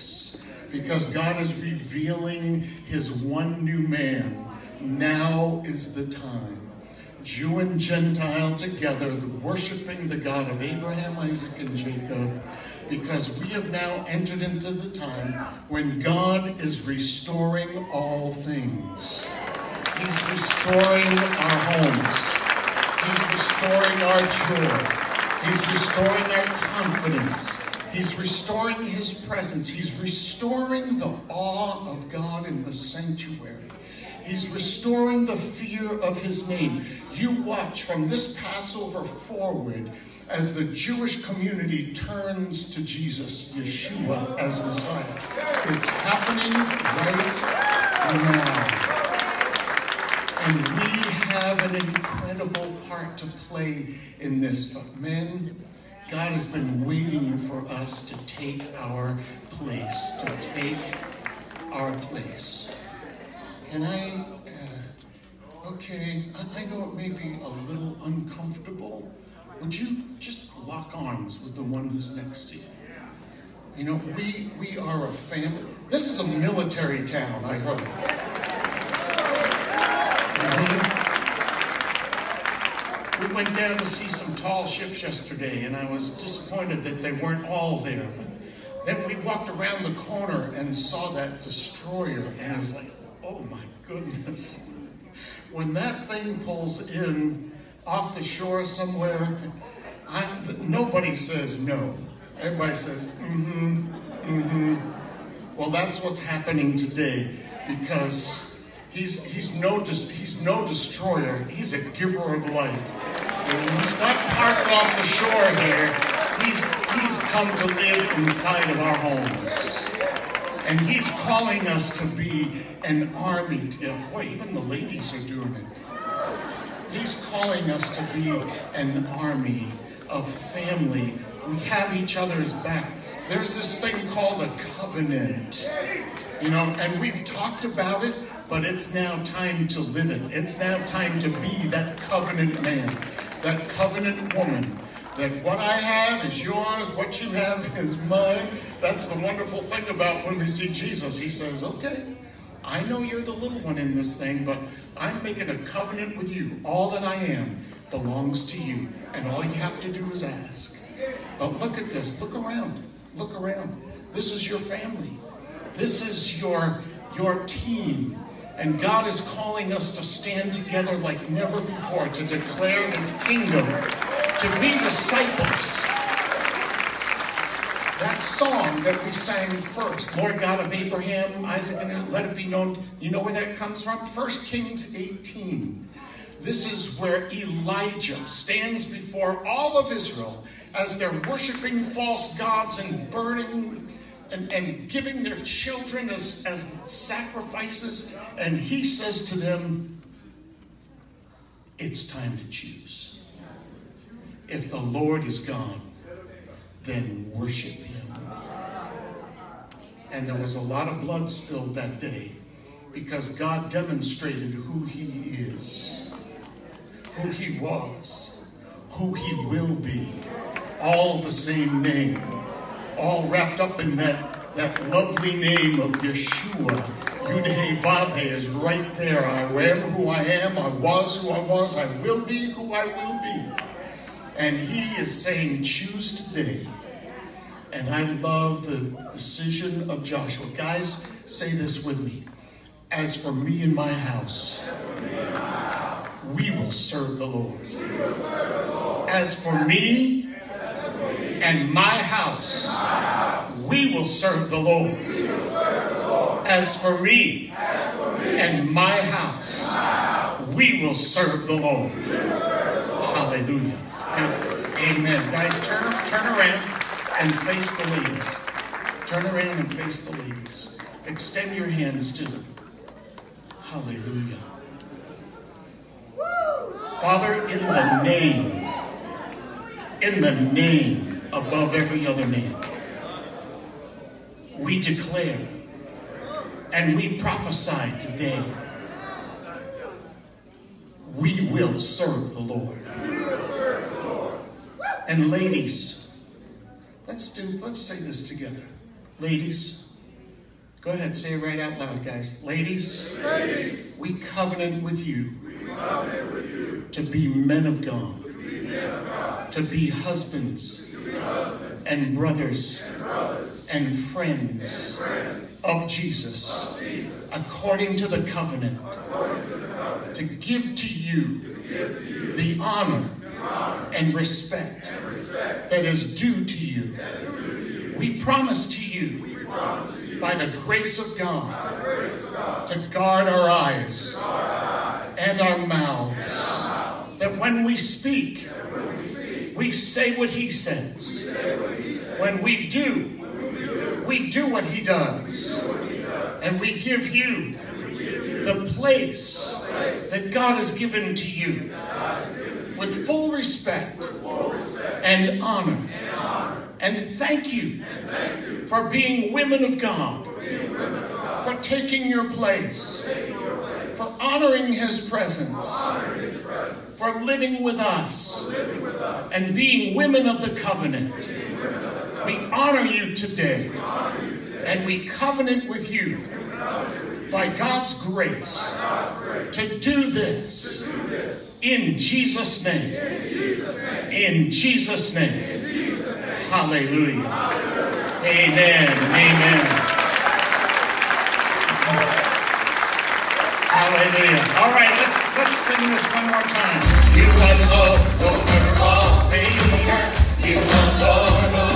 rejoice because God is revealing his one new man. Now is the time. Jew and Gentile together, worshiping the God of Abraham, Isaac, and Jacob, because we have now entered into the time when God is restoring all things. He's restoring our homes. He's restoring our joy. He's restoring our confidence. He's restoring his presence. He's restoring the awe of God in the sanctuary. He's restoring the fear of his name. You watch from this Passover forward as the Jewish community turns to Jesus, Yeshua, as Messiah. It's happening right now. And we have an incredible part to play in this. But men, God has been waiting for us to take our place, And I know it may be a little uncomfortable. Would you just lock arms with the one who's next to you? You know, we are a family. This is a military town, I heard. We went down to see some tall ships yesterday, and I was disappointed that they weren't all there. But then we walked around the corner and saw that destroyer, and I was like, oh my goodness. When that thing pulls in off the shore somewhere, nobody says no. Everybody says, Well, that's what's happening today, because he's no destroyer. He's a giver of life. And he's not parked off the shore here. He's come to live inside of our homes. And he's calling us to be an army. Boy, even the ladies are doing it. He's calling us to be an army of family. We have each other's back. There's this thing called a covenant. You know, and we've talked about it, but it's now time to live it. It's now time to be that covenant man, that covenant woman. That what I have is yours, what you have is mine. That's the wonderful thing about when we see Jesus. He says, okay, I know you're the little one in this thing, but I'm making a covenant with you. All that I am belongs to you, and all you have to do is ask. But look at this. Look around. Look around. This is your family. This is your team. And God is calling us to stand together like never before, to declare his kingdom, to be disciples. That song that we sang first, Lord God of Abraham, Isaac, and let it be known, you know where that comes from? 1 Kings 18. This is where Elijah stands before all of Israel as they're worshiping false gods and burning and giving their children as sacrifices. And he says to them, it's time to choose. If the Lord is gone, then worship him. And there was a lot of blood spilled that day because God demonstrated who he is, who he was, who he will be. All the same name, all wrapped up in that lovely name of Yeshua. Yud-Heh-Vav-Heh is right there. I am who I am. I was who I was. I will be who I will be. And he is saying, choose today. And I love the decision of Joshua. Guys, say this with me. As for me and my house, we will serve the Lord. As for me and my house, we will serve the Lord. As for me and my house, we will serve the Lord. Hallelujah. Amen. Guys, turn around and face the ladies. Turn around and face the ladies. Extend your hands to them. Hallelujah. Father, in the name above every other name, we declare and we prophesy today, we will serve the Lord. And ladies, let's say this together. Ladies, Go ahead, say it right out loud, guys. Ladies, we covenant with you, to be men of God, to be husbands, and brothers, and friends of Jesus, according to the covenant, to give to you the honor and respect that is due to you. We promise to you, by the grace of God, to guard our eyes and our mouths, that when we speak, we say what he says. When we do what he does. And we give you the place that God has given to you with full respect and honor. And thank you for being women of God, for taking your place, for honoring his presence, for living with us, and being women of the covenant. We honor you today, and we covenant with you by God's grace to do this in Jesus' name. In Jesus' name. Hallelujah. Amen. Amen. Hallelujah. All right, let's sing this one more time. You are Lord over all the earth. You are Lord over